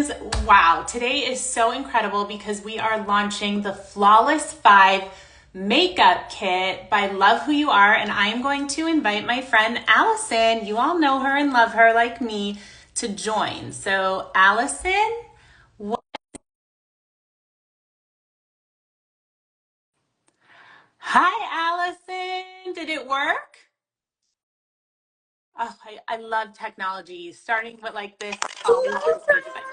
friends. Wow, today is so incredible because we are launching the Flawless 5 makeup kit by Love Who You Are, and I am going to invite my friend Allisyn, you all know her and love her like me, to join. So Allisyn, hi Allisyn, did it work? Oh, I love technology. Starting with like this always Hello, is so exciting. friends.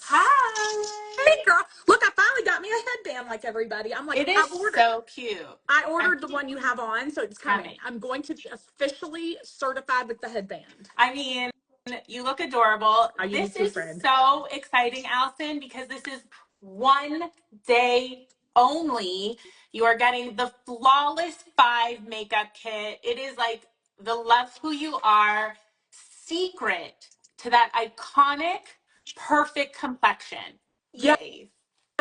Hi. Hey, girl. Look, I finally got me a headband like everybody. I'm like, It is so cute. I I'm ordered the one you have on, so it's coming. coming. I'm going to be officially certified with the headband. I mean, you look adorable. Oh, you do This too, is friend. so exciting, Allisyn, because this is one day only. You are getting the Flawless 5 makeup kit. It is like the Love Who You Are secret to that iconic, perfect complexion. Yeah, Yay.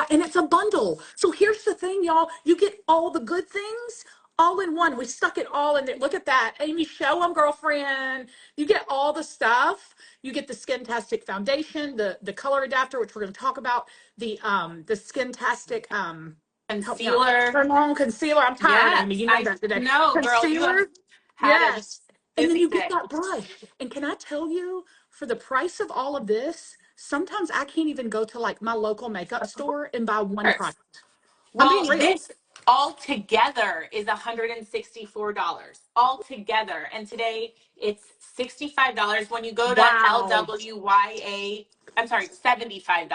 and it's a bundle. So here's the thing, y'all. You get all the good things all in one. We stuck it all in there. Look at that. Amy, show them, girlfriend. You get all the stuff. You get the Skin-tastic foundation, the color adapter, which we're going to talk about, the Skin-tastic help me out. Concealer. Turn on concealer. I'm tired, Amy. Yes, You know I that today. know, girl. You have Concealer. had a Yes. And then busy you get day. that brush. And can I tell you, for the price of all of this, sometimes I can't even go to like my local makeup Of store and buy one course. product. I'm Well, being real. this all together is $164 all together. And today it's $65 when you go to Wow. LWYA. I'm sorry, $75.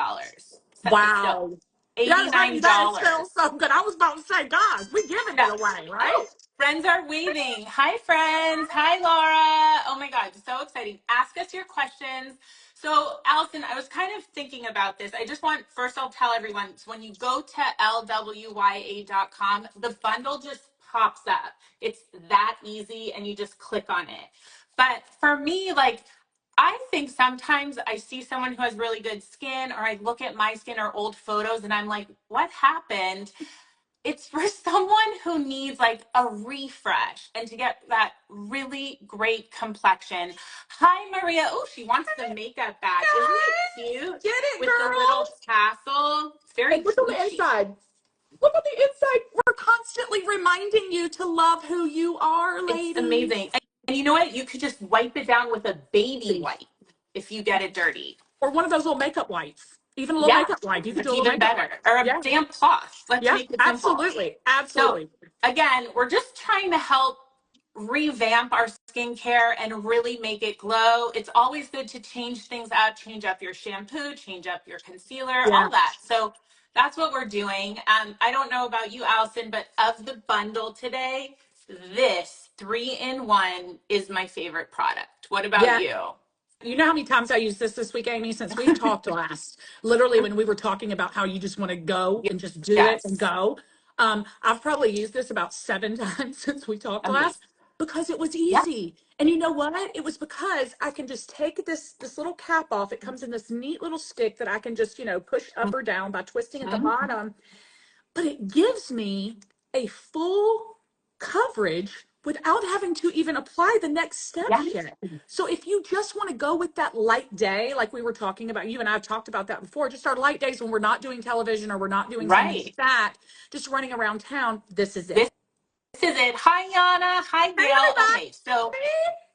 No, Wow. Yeah, honey, that $89. smells so good. I was about to say, God, we're giving No. it away, right? Oh, friends are waving. Hi, friends. Hi, Laura. Oh my God, so exciting. Ask us your questions. So, Allisyn, I was kind of thinking about this. I just want, first, I'll tell everyone, so when you go to LWYA.com, the bundle just pops up. It's that easy, and you just click on it. But for me, like, I think sometimes I see someone who has really good skin, or I look at my skin or old photos, and I'm like, what happened? It's for someone who needs like a refresh and to get that really great complexion. Hi, Maria. Oh, she wants the makeup bag. Isn't it Guys, cute? get it, With the little girl. tassel. It's very And look on the peachy. inside. Look on the inside. We're constantly reminding you to love who you are, It's ladies. amazing. And you know what? You could just wipe it down with a baby wipe if you get it dirty. Or one of those little makeup wipes. Even a little Yeah, makeup wipe. You could do that's a little even makeup better. wipe. Or a Yeah. damp cloth. Let's Yeah. make it simple. Absolutely. So Absolutely. again, we're just trying to help revamp our skincare and really make it glow. It's always good to change things out, change up your shampoo, change up your concealer, Yeah. all that. So that's what we're doing. I don't know about you, Allisyn, but of the bundle today, this 3-in-1 is my favorite product. What about Yeah. you? You know how many times I used this week, Amy, since we've talked last, literally when we were talking about how you just want to go and just do it and Yes, go. I've probably used this about 7 times since we talked amazing. last because it was Yeah. easy. And you know what? It was because I can just take this little cap off. It comes in this neat little stick that I can just, push up or down by twisting at the Mhm. bottom, but it gives me a full coverage without having to even apply the next steps Yes. yet. So if you just want to go with that light day, like we were talking about, you and I have talked about that before, just our light days when we're not doing television or we're not doing something like Right. that, just running around town, this is it. This is it. Hi, Yana. Hi, Hey, Gail. everybody. Okay, so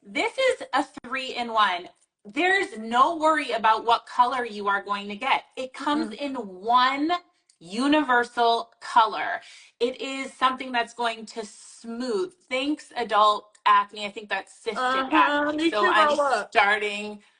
this is a 3-in-1. There's no worry about what color you are going to get. It comes Mm-mm. in one universal color. It is something that's going to smooth. Thanks, adult acne. I think that's cystic Uh-huh. acne. Meet So your girl up.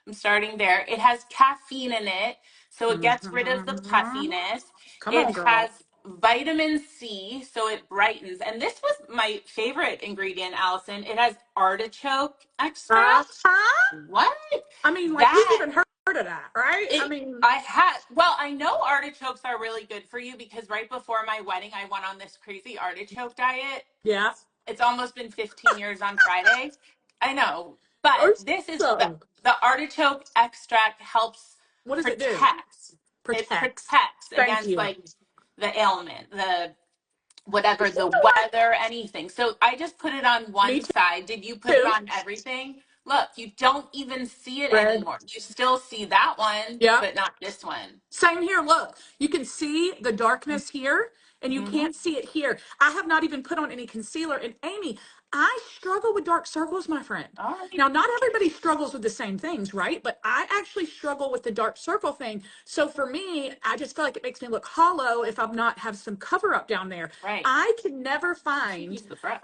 I'm starting there. It has caffeine in it, so it gets rid of the Mhm. puffiness. Come It on, girl. has vitamin C, so it brightens. And this was my favorite ingredient, Allisyn. It has artichoke extract. Uh-huh. What? I mean, like you've That even heard of that, right? I it mean, I had well, I know artichokes are really good for you because right before my wedding I went on this crazy artichoke diet. yeah. It's almost been 15 years on Friday. I know. But this is So, the artichoke extract helps what does it do? protect. It Protects. protects Thank against you. like the ailment, the whatever, the weather, anything. So I just put it on Me one side. Did you put it too. on everything? Look, you don't even see it Red. anymore. You still see that one, Yep. but not this one. Same here. Look, you can see the darkness here and you Mm-hmm. can't see it here. I have not even put on any concealer. And Amy, I struggle with dark circles, my friend. All right. Now, not everybody struggles with the same things, right? But I actually struggle with the dark circle thing. So for me, I just feel like it makes me look hollow if I'm not have some cover up down there. Right. I can never You should find use the brush.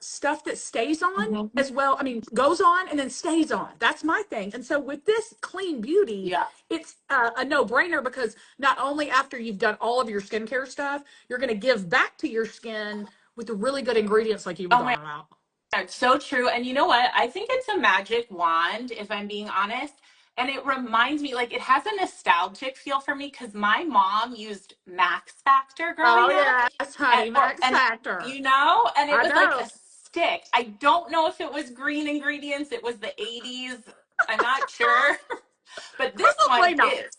stuff that stays on Mm-hmm. as well. I mean, goes on and then stays on. That's my thing. And so with this clean beauty, Yeah. it's a no-brainer because not only after you've done all of your skincare stuff, you're going to give back to your skin with the really good ingredients like you were Oh my talking about. God, so true. And you know what? I think it's a magic wand, if I'm being honest. And it reminds me, like, it has a nostalgic feel for me because my mom used Max Factor Oh growing up. yes, honey, Max And Factor. you know, and it I was like know. a stick. I don't know if it was green ingredients. It was the 80s. I'm not sure. But this one Probably not. is.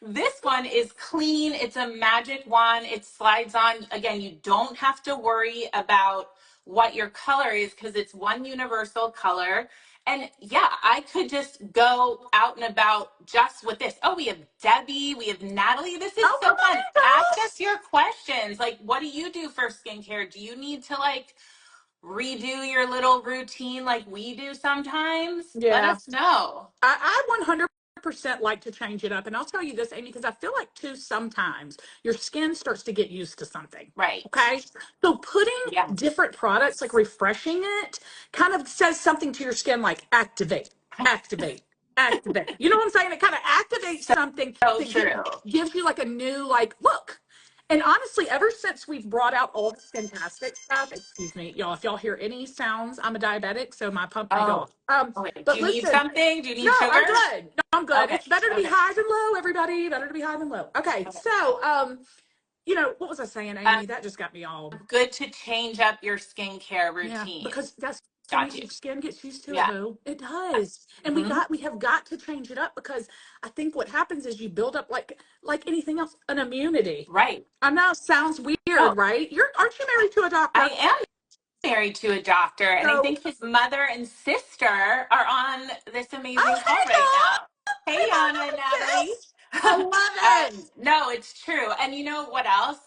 This one is clean. It's a magic wand. It slides on. Again, you don't have to worry about what your color is because it's one universal color. And yeah, I could just go out and about just with this. Oh, we have Debbie, we have Natalie. This is Oh, so come on fun. in, Ask girls. us your questions. Like, what do you do for skincare? Do you need to like redo your little routine like we do sometimes? Let Yeah. us know. I 100% like to change it up. And I'll tell you this, Amy, because I feel like too sometimes your skin starts to get used to something. Right. Okay. So putting Yeah. different products, like refreshing it, kind of says something to your skin like activate, activate, activate. You know what I'm saying? It kind of activates So, something so that true. gives you like a new like look. And honestly, ever since we've brought out all the fantastic stuff, excuse me, y'all, if y'all hear any sounds, I'm a diabetic, so my pump may go Oh, off. oh wait. Do But you need listen, something? Do you no, need I'm sugar? good. No, I'm good. Okay. It's better to be Okay. high than low, everybody. Better to be high than low. Okay, Okay. so what was I saying, Amy? That just got me all Good to change up your skincare yeah, routine. because that's Got sweet. you. Your skin gets used to it, Yeah. boo. It does. And Hmm. we have got to change it up because I think what happens is you build up like anything else, an immunity. Right. I know it sounds No, weird, right? Aren't you married to a I doctor? am married to a doctor, and I So think his mother and sister are on this oh amazing call hey right y'all. now. Hey, Hey Anna and mom, Natalie. sis. I love it. No, it's true. And you know what else?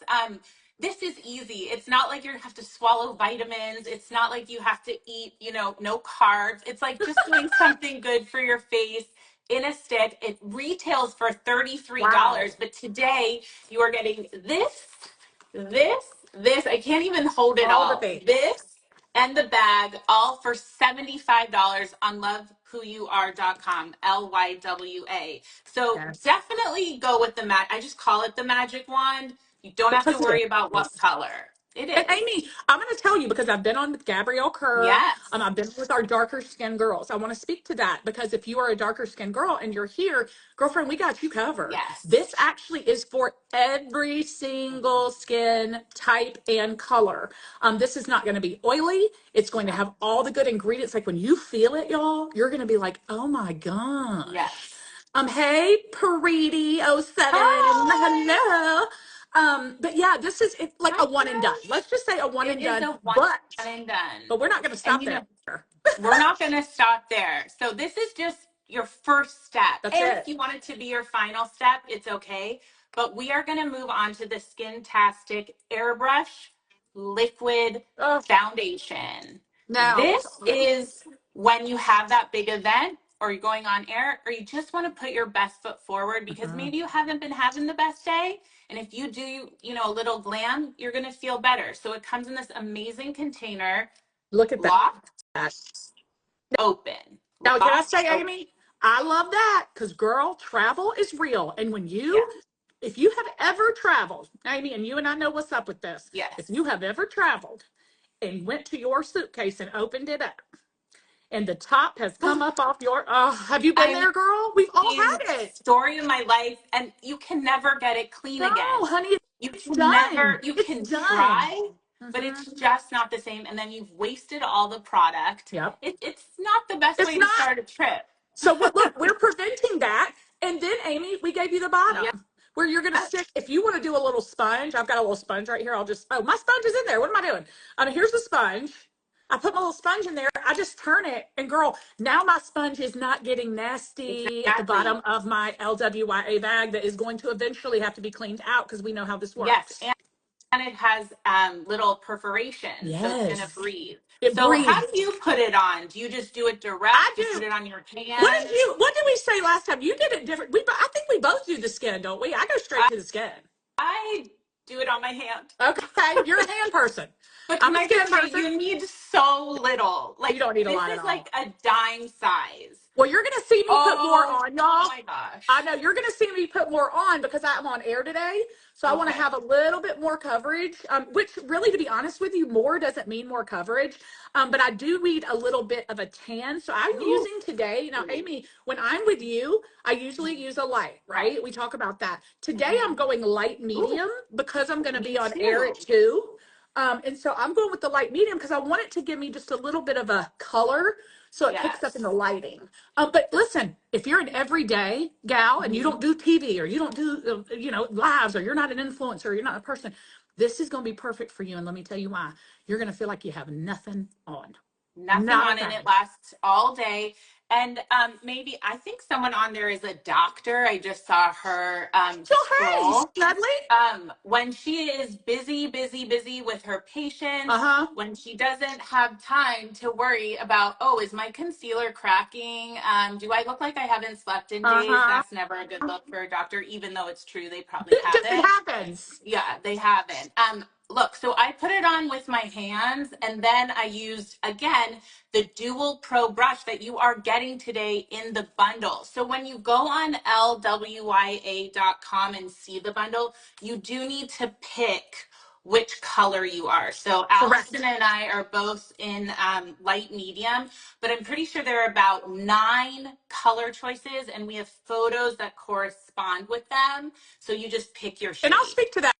This is easy. It's not like you have to swallow vitamins. It's not like you have to eat, no carbs. It's like just doing something good for your face in a stick. It retails for Wow. $33, but today you are getting this, this. I can't even hold it All the all. things. This and the bag, all for $75 on lovewhoyouare.com, LYWA. So Yes. definitely go with the I just call it the magic wand. You don't have to Because it worry about what is. color. It And is. Amy, I'm going to tell you because I've been on with Gabrielle Kerr. Yes. I've been with our darker skin girls. I want to speak to that because if you are a darker skin girl and you're here, girlfriend, we got you covered. Yes. This actually is for every single skin type and color. This is not going to be oily. It's going to have all the good ingredients. Like when you feel it, y'all, you're going to be like, oh my gosh. Yes. Hey, Preety '07. Hi. Hello. But yeah, this is like Hi, a one and done. Josh. Let's just say a one It and is done, a one but and done. we're not going to And stop there. we're not going to stop there. So this is just your first step. That's And if it. you want it to be your final step, it's okay. But we are going to move on to the Skin-tastic Airbrush Liquid Oh, Foundation. now, This is when you have that big event or you're going on air or you just want to put your best foot forward because mhm. maybe you haven't been having the best day. And if you do, a little glam, you're going to feel better. So it comes in this amazing container, Look at locked, that. open, Now, can I locked, say, open. Amy, I love that because girl, travel is real. And Yeah. if you have ever traveled, Amy, and you and I know what's up with this, if Yes. you have ever traveled and went to your suitcase and opened it up and the top has come up off have you been I there, girl? We've all mean, had it. story of my life, and you can never get it clean No, again. honey, You it's can done. never, you It's can done. try, but Hmm. it's just not the same. And then you've wasted all the product. Yep. It's not the best It's way to not. start a trip. So what? Look, we're preventing that. And then, Amy, we gave you the Yeah. bottom where you're going to stick. If you want to do a little sponge, I've got a little sponge right here. My sponge is in there. What am I doing? Here's the sponge. I put my little sponge in there. I just turn it, and girl, now my sponge is not getting nasty at the Exactly. bottom of my LWYA bag that is going to eventually have to be cleaned out because we know how this Yes, works. and it has little perforations, so it's gonna Yes. breathe. It So how do breathes. you put it on? Do you just do it I direct? Do you put do. it on your What hand? did we say last time? You did it different. I think we both do the skin, don't we? I go straight I, to the skin. I do it on my hand. Okay, you're a hand person. But I'm can a I skin just say, person. you need so little. You Like, don't need a this lot at is like all. a dime size. Well, you're going to see me put more Oh on, y'all. my I gosh. know you're going to see me put more on because I'm on air today. So I want to Okay. have a little bit more coverage, which really, to be honest with you, more doesn't mean more coverage. But I do need a little bit of a tan. So I'm Ooh. using today. Now, Amy, when I'm with you, I usually use a light, Right. right? We talk about that. Today, I'm Mhm. going light Ooh, medium because I'm going to me be on air too. at 2. And so I'm going with the light medium because I want it to give me just a little bit of a color so it picks up in the Yes. lighting. But listen, if you're an everyday gal and you Mhm. don't do TV or you don't do, lives, or you're not an influencer, or you're not a person, this is going to be perfect for you. And let me tell you why. You're going to feel like you have nothing on. Nothing Not a on it. It thing. lasts all day. And maybe I think someone on there is a doctor. I just saw her So, hey, scroll. Dudley. When she is busy, busy, busy with her Uh patients, huh. when she doesn't have time to worry about, oh, is my concealer cracking? Do I look like I haven't slept in Uh days? huh. That's never a good look for a doctor, even though it's true they probably It haven't. happens. Yeah, they haven't. Look, so I put it on with my hands, and then I used, again, the dual pro brush that you are getting today in the bundle. So when you go on LWYA.com and see the bundle, you do need to pick which color you are. So Allison Correct. and I are both in light medium, but I'm pretty sure there are about 9 color choices, and we have photos that correspond with them. So you just pick your And I'll shade. speak to that,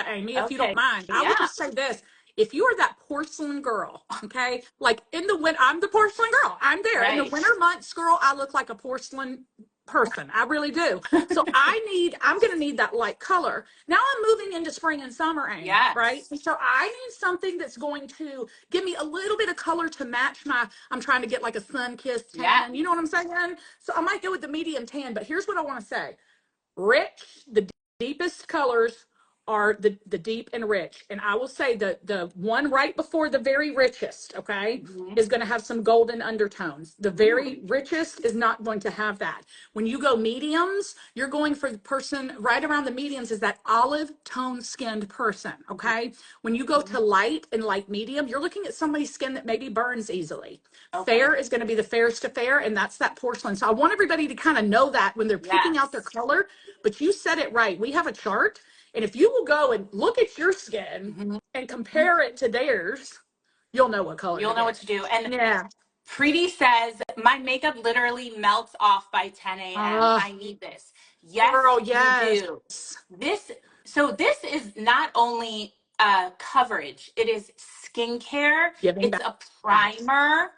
Amy, if you don't Okay. mind. I will Yeah. just say this. If you are that porcelain girl, okay, like in the winter, I'm the porcelain girl. I'm there. In the Right. winter months, girl, I look like a porcelain person. I really do. So I'm going to need that light color. Now I'm moving into spring and summer, Amy, right? Yes. And so I need something that's going to give me a little bit of color to match I'm trying to get like a sun-kissed Yeah. tan. You know what I'm saying? So I might go with the medium tan, but here's what I want to say. Rich, the deepest colors are the deep and rich. And I will say the one right before the very richest, okay, Hmm. is going to have some golden undertones. The very Ooh. richest is not going to have that. When you go mediums, you're going for the person right around the mediums is that olive tone skinned person, okay? When you go to light and light medium, you're looking at somebody's skin that maybe burns easily. Okay. Fair is going to be the fairest to fair, and that's that porcelain. So I want everybody to kind of know that when they're picking out their Yes. color. But you said it right. We have a chart, and if you will go and look at your skin Hmm. and compare it to theirs, you'll know what color to You'll know what get. to do. And Yeah. Preeti says, my makeup literally melts off by 10 a.m. Oh, I need this. Yes, girl, you yes. do. This, so this is not only coverage, it is skincare, Giving it's back. a primer,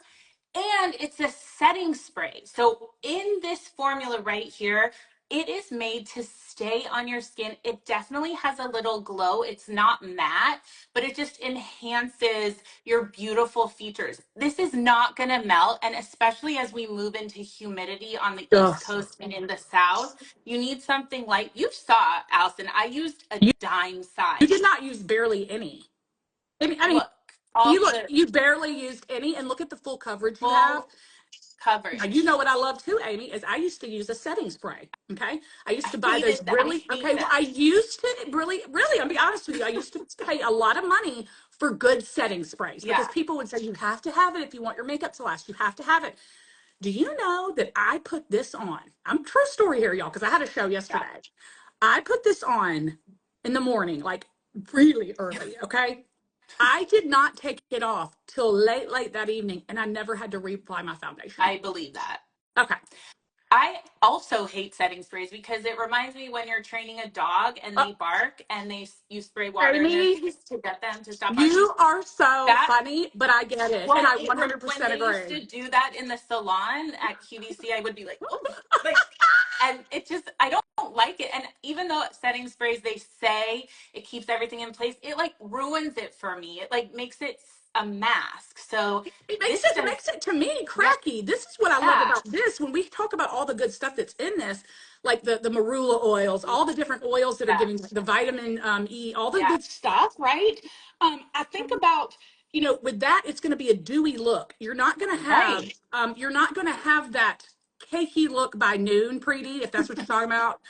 and it's a setting spray. So in this formula right here, it is made to stay on your skin. It definitely has a little glow. It's not matte, but it just enhances your beautiful features. This is not going to melt. And especially as we move into humidity on the Ugh. East Coast and in the South, you need something like you saw, Allison. I used a You, dime you did size. not use barely any. I mean, Look, all the you barely used any, and look at the full coverage you have. full Now, you know coverage. what I love too, Amy, is I used to use a setting spray. Okay. I used I to buy those hated that. I really, hate okay. Well, them. I used to really, I'll be honest with you. I used to pay a lot of money for good setting sprays because Yeah. people would say, you have to have it if you want your makeup to last. You have to have it. Do you know that I put this on? I'm true story here, y'all, because I had a show Yeah. yesterday. I put this on in the morning, like really early. Okay. I did not take it off till late that evening, and I never had to reapply my foundation. I believe that. Okay. I also hate setting sprays because it reminds me when you're training a dog and Uh, they bark and you spray water in their Amy, face to get them to stop barking. you are so That funny, but I get it. And well, I when 100% they used agree. to do that in the salon at QVC, I would be like, oh, like, and it just I don't like it. And even though setting sprays they say it keeps everything in place, it like ruins it for me. It like makes it a mask. So It this does, makes it to me yeah, cracky. This is what I love yeah, about this. When we talk about all the good stuff that's in this, like the marula oils, all the different oils that are yeah, giving the vitamin E, all the yeah, good stuff, right? I think about, with that, it's going to be a dewy look. right. You're not going to have that cakey look by noon, Preety, if that's what you're talking about.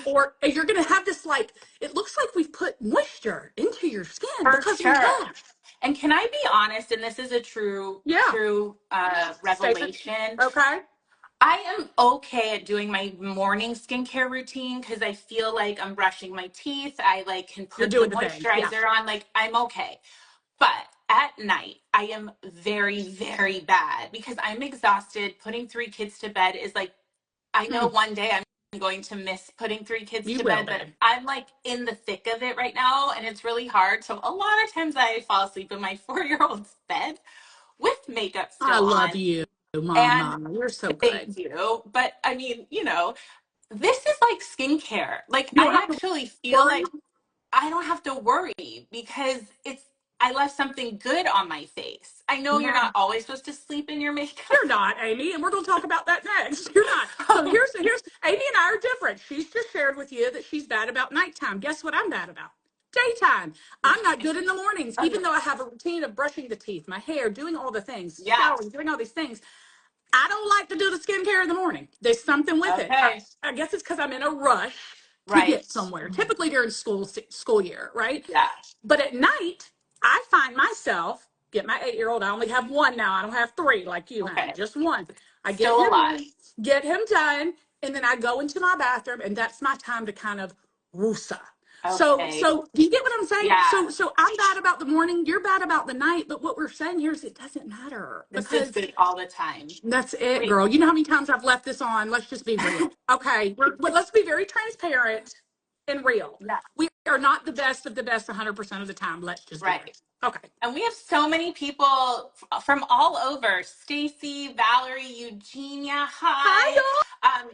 Or you're going to have this, like, it looks like we've put moisture into your skin For because we sure. have. And can I be honest, and this is a true, Yeah. true Statement. revelation. Okay. I am okay at doing my morning skincare routine because I feel like I'm brushing my teeth. I like can You're put the doing the thing. Yeah. moisturizer on, like I'm okay. But at night, I am very, very bad because I'm exhausted. Putting three kids to bed is like, I know Mm, one day I'm going to miss putting three kids you to will, bed, but babe. I'm like in the thick of it right now and it's really hard. So a lot of times I fall asleep in my 4-year-old's bed with makeup I still love on. you, And Mama. You're so thank good. you. But I mean, this is like skincare. Like You don't I have to actually feel worry. like I don't have to worry because I left something good on my face. I know you're No, not always supposed to sleep in your makeup. you're not, Amy, and we're going to talk about that next. You're not. So So, here's Amy and I are different. She's just shared with you that she's bad about nighttime. Guess what I'm bad about? Daytime. I'm not good in the mornings, even though I have a routine of brushing the teeth, my hair, doing all the things, yeah. showering, doing all these things. I don't like to do the skincare in the morning. There's something with it. Okay. I guess it's because I'm in a rush to Right. get somewhere. Typically during school year, right? Yeah. But at night, I find myself get my 8-year-old. I only have one now. I don't have three like you, honey. Okay. Just one. I Still a lot. get him done, and then I go into my bathroom, and that's my time to kind of woosah. Okay. So do you get what I'm saying? Yeah. So I'm bad about the morning. You're bad about the night. But what we're saying here is it doesn't matter This is because good all the time. that's it, Wait. girl. You know how many times I've left this on? Let's just be real. Okay. But let's be very transparent and real. Yeah. We are not the best of the best 100% of the time. Let's just be real. Right. Okay. And we have so many people from all over. Stacy, Valerie, Eugenia. Hi, Hi. y'all.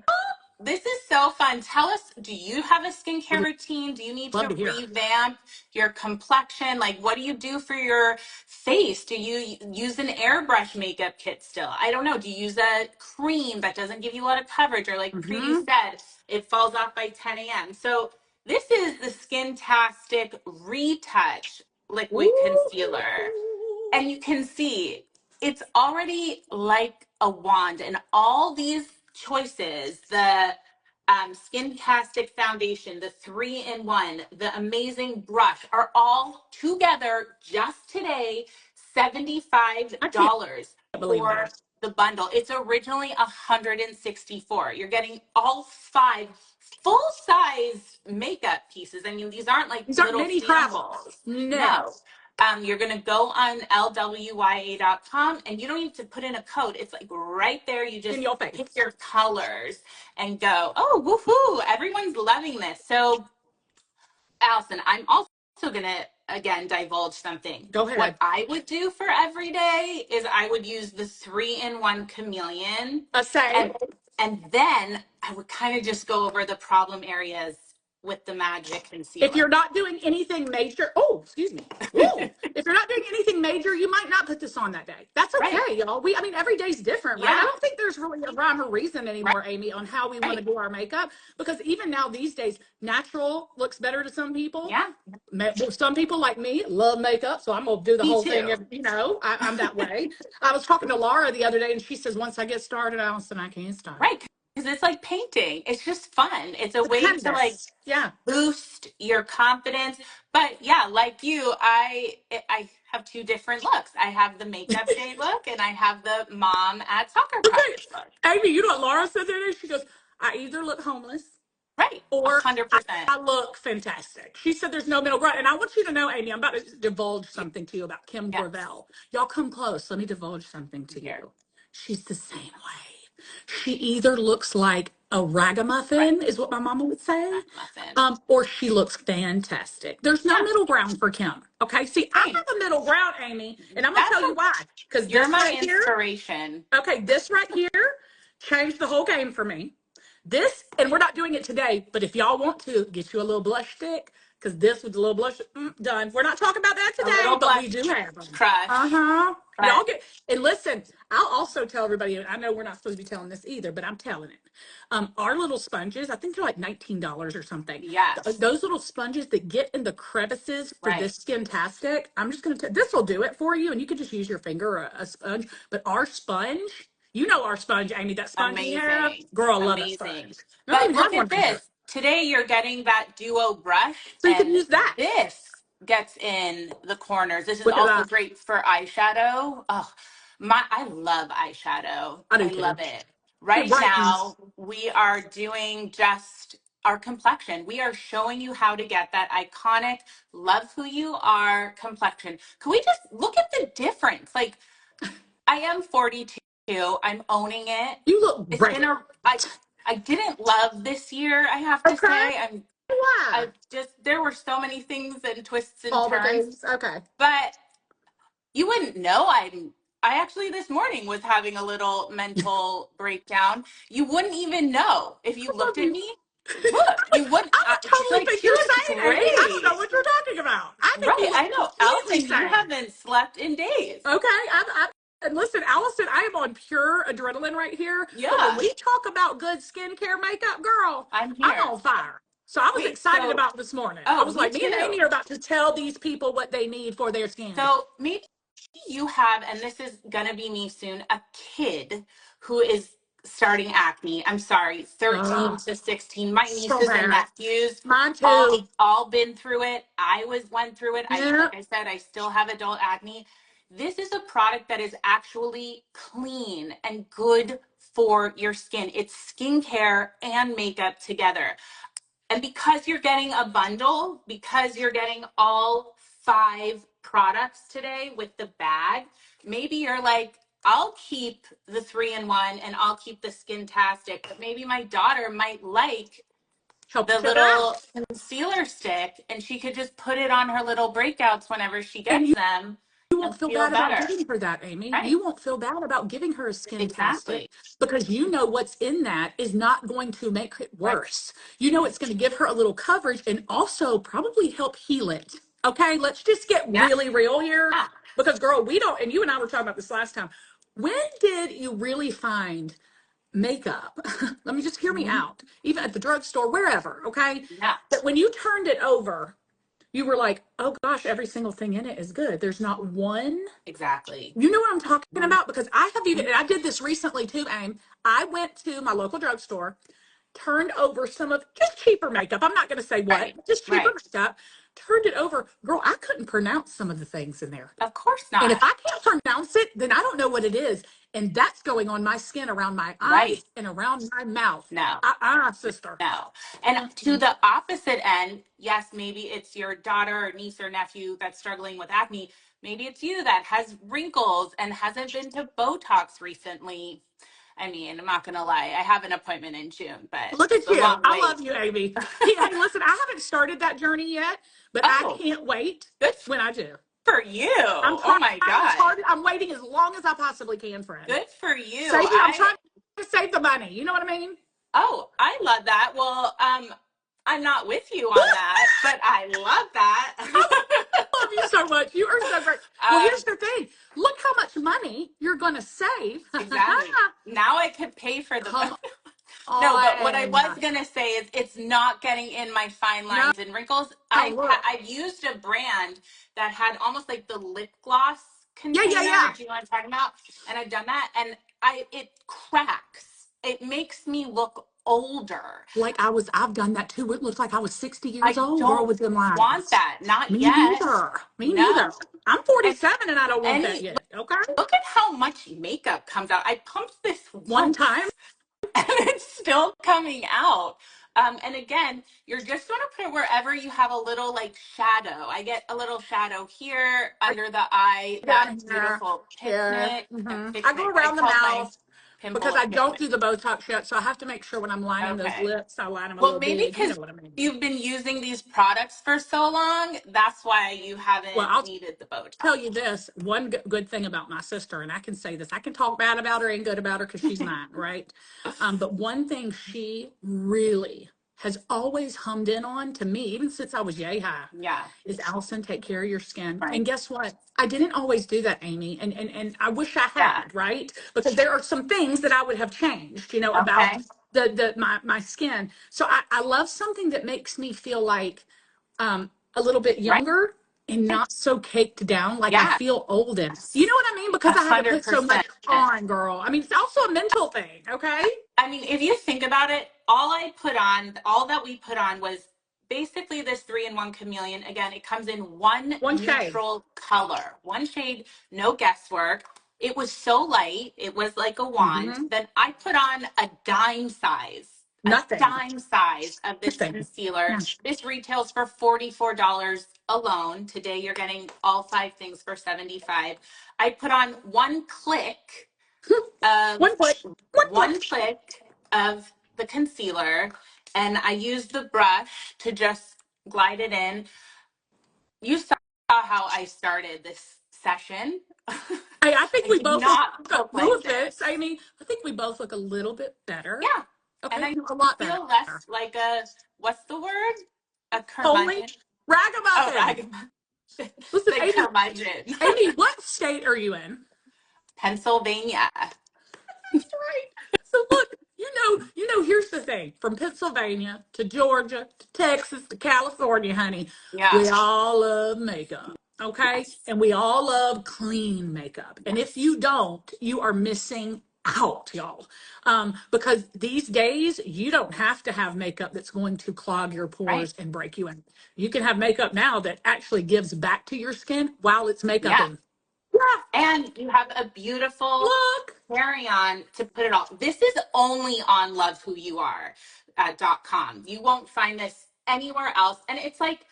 This is so fun. Tell us, do you have a skincare routine? Do you need Love to to hear. revamp your complexion? Like, what do you do for your face? Do you use an airbrush makeup kit still? I don't know. Do you use a cream that doesn't give you a lot of coverage? Or, like Preeti Mm-hmm. said, it falls off by 10 a.m. So, this is the Skintastic Retouch Liquid Concealer. Ooh. And you can see it's already like a wand. And all these choices, the Skintastic Foundation, the 3-in-1, the amazing brush, are all together just today, I can't $75 believe for that. the bundle. It's originally 164. You're getting all 5 full size makeup pieces. I mean, these aren't like These aren't little mini samples. travels. No. No. You're going to go on LWYA.com and you don't need to put in a code. It's like right there. You just In your pick face. your colors and go, oh, woohoo, everyone's loving this. So, Allisyn, I'm also going to, again, divulge something. Go What ahead. I would do for every day is I would use the 3-in-1 chameleon Same. and and then I would kind of just go over the problem areas with the magic If concealer. you're not doing anything major, oh, excuse me. Woo. If you're not doing anything major, you might not put this on that day. That's Right. okay, y'all. I mean, every day's different, right? I Yeah. don't think there's really a rhyme or reason Right. anymore, Amy, on how we want to Right. do our makeup. Because even now, these days, natural looks better to some people. Yeah. Some people like me love makeup, so I'm gonna do the Me whole thing. too. I'm that way. I was talking to Laura the other day, and she says, "Once I get started, Allisyn, I can't stop." Right. Because it's like painting. It's just fun. It's a The way to like canvas, yeah. boost your confidence. But yeah, like you, I have two different looks. I have the makeup day look and I have the mom at soccer Okay, practice look. Amy, you know what Laura said the other day? She goes, "I either look homeless." Right. A Or hundred I, percent. I look fantastic. She said there's no middle ground. And I want you to know, Amy, I'm about to divulge something to you about Kim Yes. Gravel. Y'all come close. Let me divulge something to Here. you. She's the same way. She either looks like a Right. ragamuffin, is what my mama would say, Muffin. or she looks fantastic. There's no Yeah. middle ground for Kim. Okay. See, I Same. have a middle ground, Amy, and I'm going to That's tell you a, why. Because you're this my right here, inspiration. okay, this right here changed the whole game for me. This, and we're not doing it today, but if y'all want to, get you a little blush stick. because this was a little blush. Done. We're not talking about that A today, little but we blush do have them. crush. Y'all But get, and listen, I'll also tell everybody, and I know we're not supposed to be telling this either, but I'm telling it. Our little sponges, I think they're like $19 or something. yes, Those little sponges that get in the crevices for right. this Skin-tastic, I'm just going to, this will do it for you. And you can just use your finger or a sponge. But our sponge, you know our sponge, Amy, that sponge we have, Amazing. girl, I love that Amazing. sponge. I don't But even have look one at right here. this. Today you're getting that duo brush So you can and use that. this gets in the corners. This is Look at also that. great for eyeshadow. Oh, I love eyeshadow. I do I too. love it. It Right brightens. now we are doing just our complexion. We are showing you how to get that iconic love who you are complexion. Can we just look at the difference? Like I am 42. I'm owning it. You look It's great. been I didn't love this year, I have to Okay. say. Why? I just there were so many things and twists and All the turns, things. Okay. but you wouldn't know I actually this morning was having a little mental breakdown. You wouldn't even know if you I love looked at you. me. Look, you wouldn't I would totally like think she you're looks sane, Amy. I don't know great. what you're talking about. I think Right, you I look know. completely Allison, you sane. haven't slept in days. Okay. And listen, Allison, I am on pure adrenaline right here. But when Yeah, we talk about good skincare makeup, girl, I'm I'm here. on fire. So I was Wait, excited so about this morning. I oh, was me like, me and too. Amy are about to tell these people what they need for their skin. So maybe you have, and this is gonna be me soon, a kid who is starting acne. I'm sorry, 13 Oh, to 16. My so nieces and bad. nephews Mine too. all been through it. I went through it. I Yeah. like I said, I still have adult acne. This is a product that is actually clean and good for your skin. It's skincare and makeup together. And because you're getting a bundle, because you're getting all 5 products today with the bag, maybe you're like, I'll keep the 3-in-1 and I'll keep the Skin-tastic, but maybe my daughter might like Help the each other little out. concealer stick and she could just put it on her little breakouts whenever she And gets them you won't and feel feel bad about better. giving her that, Amy. Right. You won't feel bad about giving her a Skin-tastic Exactly. because you know what's in that is not going to make it Right. worse. You know it's going to give her a little coverage and also probably help heal it. Okay, let's just get Yeah. really real here Yeah. because, girl, we don't, and you and I were talking about this last time. When did you really find makeup? Let me just hear me Mhm. out, even at the drugstore, wherever, okay? Yeah. That when you turned it over, you were like, oh gosh, every single thing in it is good. There's not one. Exactly. You know what I'm talking Mhm. about? Because I have even, and I did this recently too, Aim. I went to my local drugstore, turned over some of just cheaper makeup. I'm not going to say what, Right. just cheaper Right. makeup. Turned it over. Girl, I couldn't pronounce some of the things in there. Of course And if not. I can't pronounce it, then I don't know what it is. And that's going on my skin around my Right. eyes and around my mouth. No. Sister. No. And to Mm-mm. the opposite end, yes, maybe it's your daughter or niece or nephew that's struggling with acne. Maybe it's you that has wrinkles and hasn't been to Botox recently. I mean, I'm not going to lie. I have an appointment in June, but Look it's at a you. long I love wait. you, Amy. Hey, listen, I haven't started that journey yet, but I Oh, can't wait good when I do. for you. I'm Oh trying my as God. hard. I'm waiting as long as I possibly can, friend. Good for you. Saving. I'm trying to save the money. You know what I mean? Oh, I love that. Well, I'm not with you on that, but I love I that. love you so much. You are so great. Well, here's um, the thing. Look how much money you're going to save. exactly. Now I could pay for the Come No, but what I on. was gonna say is it's not getting in my fine No, lines and wrinkles. look. I've used a brand that had almost like the lip gloss Yeah, yeah, container. yeah. Do you know what I'm talking about? And I've done that, and I it cracks. It makes me look older. I've done that too. It looks like I was 60 years I old, girl, don't with them want lines. that. Not Me yet. neither. Me No. neither. I'm And 47 and I don't want that any yet. Okay. look at how much makeup comes out. I pumped this One time. once. And it's still coming out. And again, you're just going to put it wherever you have a little like shadow. I get a little shadow here Right under the eye, that down here. beautiful Yeah. picnic. I go Picnic. I around the called my mouth pimple because a I don't picnic. do the Botox yet. So I have to make sure when I'm lining those Okay. lips, I line them a Well, little maybe big. You know because what I mean? you've been using these products for so long, that's why you Well, haven't I'll needed the tell Botox. you this one good thing about my sister, and I can say this, I can talk bad about her and good about her because she's mine, right? But one thing she really has always hummed in on to me, even since I was yay high, Yeah. is Allisyn, take care of your skin. Right. And guess what? I didn't always do that, Amy. And I wish I Yeah. had, right? Because there are some things that I would have changed, about Okay. my skin. So I love something that makes me feel like a little bit Right. younger and not so caked down like I Yeah. feel old in. You know what I mean? A Because I had to hundred put so much percent. on, girl. I mean, it's also a mental thing, okay? I mean, if you think about it, all that we put on was basically this 3-in-1 chameleon. Again, it comes in one One shade. neutral color, one shade, no guesswork. It was so light, it was like a wand. Mm-hmm. Then I put on a Nothing. dime size of this Nothing. concealer. Yeah. This retails for $44 alone. Today you're getting all 5 things for 75. I put on one click of One click. One one click. click of the concealer, and I use the brush to just glide it in. You saw how I started this session. I think I we did both not look, look no like this. offense, Amy. I think we both look a little bit better. Yeah. And Okay, I a lot better. feel less like what's the word? A Holy curmudgeon. Oh, ragamuffin. ragamuffin. Listen, The Amy, curmudgeon. Amy, what state are you in? Pennsylvania. That's right. So look, here's the thing. From Pennsylvania to Georgia to Texas to California, honey, Yeah. we all love makeup. Okay? Yes. And we all love clean makeup. And if Yes. you don't, you are missing out, y'all. Because these days you don't have to have makeup that's going to clog your Right. pores and break you in. You can have makeup now that actually gives back to your skin while it's Yeah. makeuping. Yeah, And you have a beautiful look. carry-on to put it all. This is only on lovewhoyouare.com. You won't find this anywhere else. And it's like,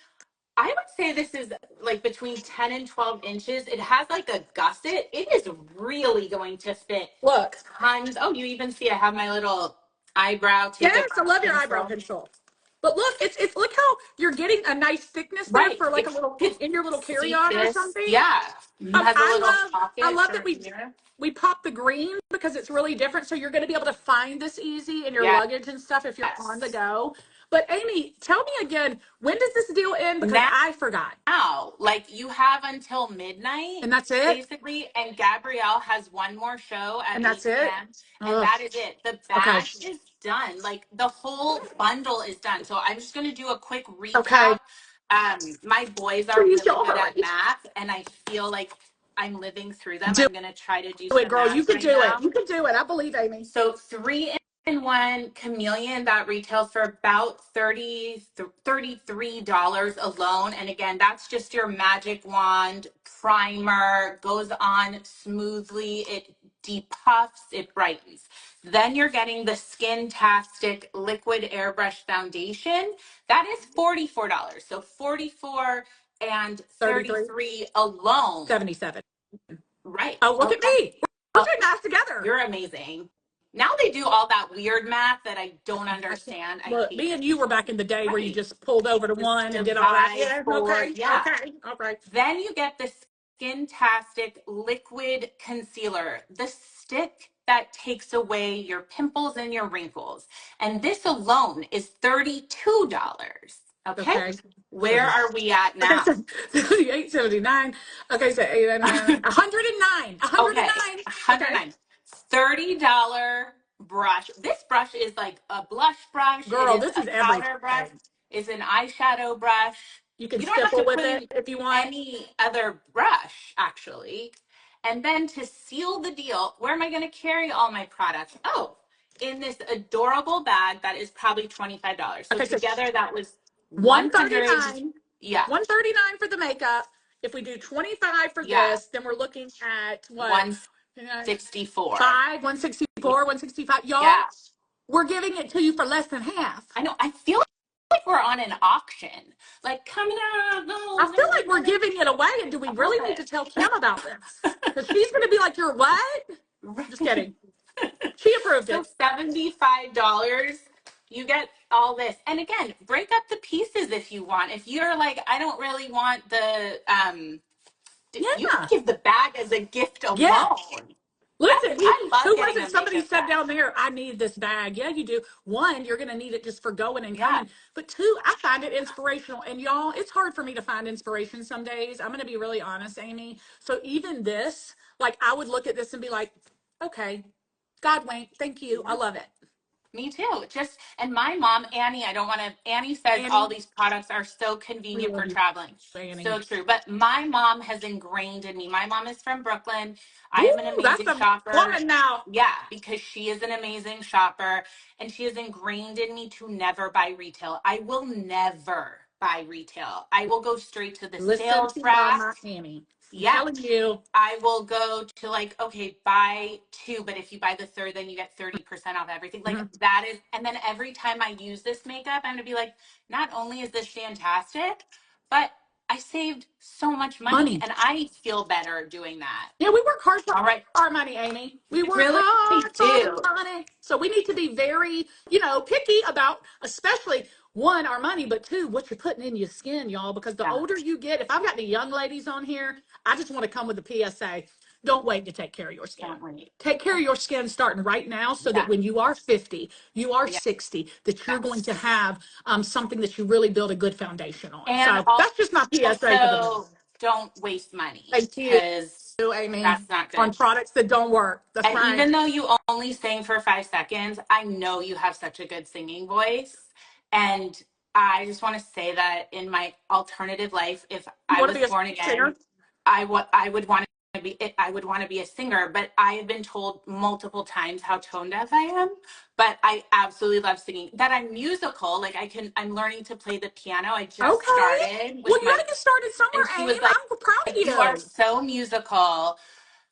I would say this is like between 10 and 12 inches. It has like a gusset. It is really going to fit Look. tons. Oh, you even see I have my little eyebrow take a Yes, I brush love your eyebrow pencil. pencil. But look, it's look how you're getting a nice thickness there Right. for like a If you little could in your little see carry-on or this, something. yeah. It has a little I pocket love that for here. we pop the green because it's really different. So you're going to be able to find this easy in your Yes. luggage and stuff if you're on the go. But Amy, tell me again, when does this deal end? Because Now, I forgot. like you have until midnight, And that's it? basically, and Gabrielle has one more show at And that's 8 it? p.m. and Ugh. that is it. The Okay. bag is done. Like the whole bundle is done. So I'm just gonna do a quick Okay. recap. My boys are Please, really y'all good hurry. at math, and I feel like I'm living through them. Do I'm gonna try to do it, some girl. You math can right do it. now. You can do it. I believe Amy. So 3-in-1 chameleon that retails for about $33 alone. And again, that's just your magic wand primer, goes on smoothly. It depuffs, it brightens. Then you're getting the Skin-tastic liquid airbrush foundation. That is $44. So 44 and 33, 33 alone. 77. Right. Oh, look at Okay. me. We're doing math together. You're amazing. Now they do all that weird math that I don't I can't. understand. I Look, hate me it. and you were back in the day where you Right. just pulled over to Just one and did all that. divide Yeah, for, okay, yeah. okay, all right. Then you get the Skin-tastic liquid concealer, the stick that takes away your pimples and your wrinkles. And this alone is $32. Okay. Okay. Where are we at Okay, now? so 78, 79. Okay, so 109. Okay, 109. Okay. 109. $30 brush. This brush is like a blush brush. It Girl, is this a is powder brush. everything. It's an eyeshadow brush. You can You don't have to stipple with put it in if you want. any other brush, actually. And then to seal the deal, where am I going to carry all my products? Oh, in this adorable bag that is probably $25. So Okay, so together that was 100. 139. Yeah, 139 for the makeup. If we do 25 for yeah, this, then we're looking at what? 164. 164, 165. Yeah. Y'all, we're giving it to you for less than half. I know. I feel like we're on an auction. Like, coming out, I no, feel like we're giving it away. And do we love really need to tell Kim it. about this? Because she's going to be like, you're what? Just Right. kidding. She approved So it. $75, you get all this. And again, break up the pieces if you want. If you're like, I don't really want the, you can Yeah. give the bag as a gift Yeah. alone. Listen, I love who getting was a it? Somebody makeup said bag. down there, I need this bag. Yeah, you do. One, you're going to need it just for going and Yeah, coming. But two, I find it inspirational. And y'all, it's hard for me to find inspiration some days. I'm going to be really honest, Amy. So even this, like, I would look at this and be like, okay, God wink. Thank you. I yeah. love it. Me too. Just, and my mom, Annie, I don't want to, Annie says all Annie, these products are so we convenient love for you, traveling. Annie. So true. But my mom has ingrained in me. My mom is from Brooklyn. I Ooh, am an that's amazing a shopper. woman now. Yeah, because she is an amazing shopper and she is ingrained in me to never buy retail. I will never buy retail. I will go straight to the Listen sales to rack. Mama Annie. I'm Yeah. telling you. I will go to like, okay, buy two, but if you buy the third, then you get 30% off everything. Like Mhm. that is, and then every time I use this makeup, I'm gonna be like, not only is this fantastic, but I saved so much money Money. and I feel better doing that. Yeah, we work hard for All right. our money, Amy. We work Really? We hard for the do. money. So we need to be very, picky about, especially one, our money, but two, what you're putting in your skin, y'all. Because the Yeah. older you get, if I've got the young ladies on here, I just want to come with a PSA. Don't wait to take care of your skin. Don't wait. Take care of your skin starting right now so that Yeah. when you are 50, you are Yeah. 60, that you're going to Yes. have something that you really build a good foundation on. And So that's just my PSA for the day. also don't waste money Thank you, because Amy, that's not on good. products that don't work. That's And right. even though you only sang for 5 seconds, I know you have such a good singing voice. And I just want to say that in my alternative life, if You I want to was be a born again, singer? I would want to be I would want to be a singer. But I have been told multiple times how tone deaf I am. But I absolutely love singing. That I'm musical. Like I'm learning to play the piano. I just Okay. started Well, with you got my, to get started and somewhere, she was Aim. like, I'm proud of you are you. so musical,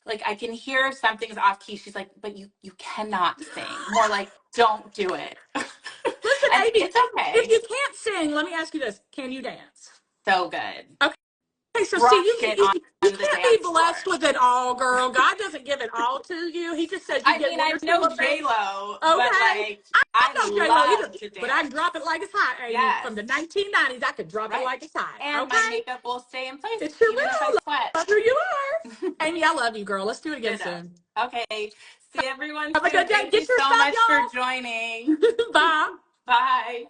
like I can hear if something's off key. She's like, but you cannot sing. More like, don't do it. Listen, And Amy, it's if okay. you can't sing, let me ask you this: can you dance? So good. Okay, so see, Crushed it you on the can't be dance floor. blessed with it all, girl. God doesn't give it all to you. He just says you I get mean, one I'm or two no little J things. Lo, but Okay. like I'm I no J-Lo either, love to but I can dance. drop it like it's hot, Amy. Yes, From the 1990s, I could drop it right. like it's hot. And my Okay? makeup will stay in place It sure even if I will. sweat. Love who you are. Amy, I love you, girl. Let's do it again Ditto. soon. Okay. See everyone Have a soon. good day. Thank you Get your so stuff, much for joining. y'all. Bye. Bye.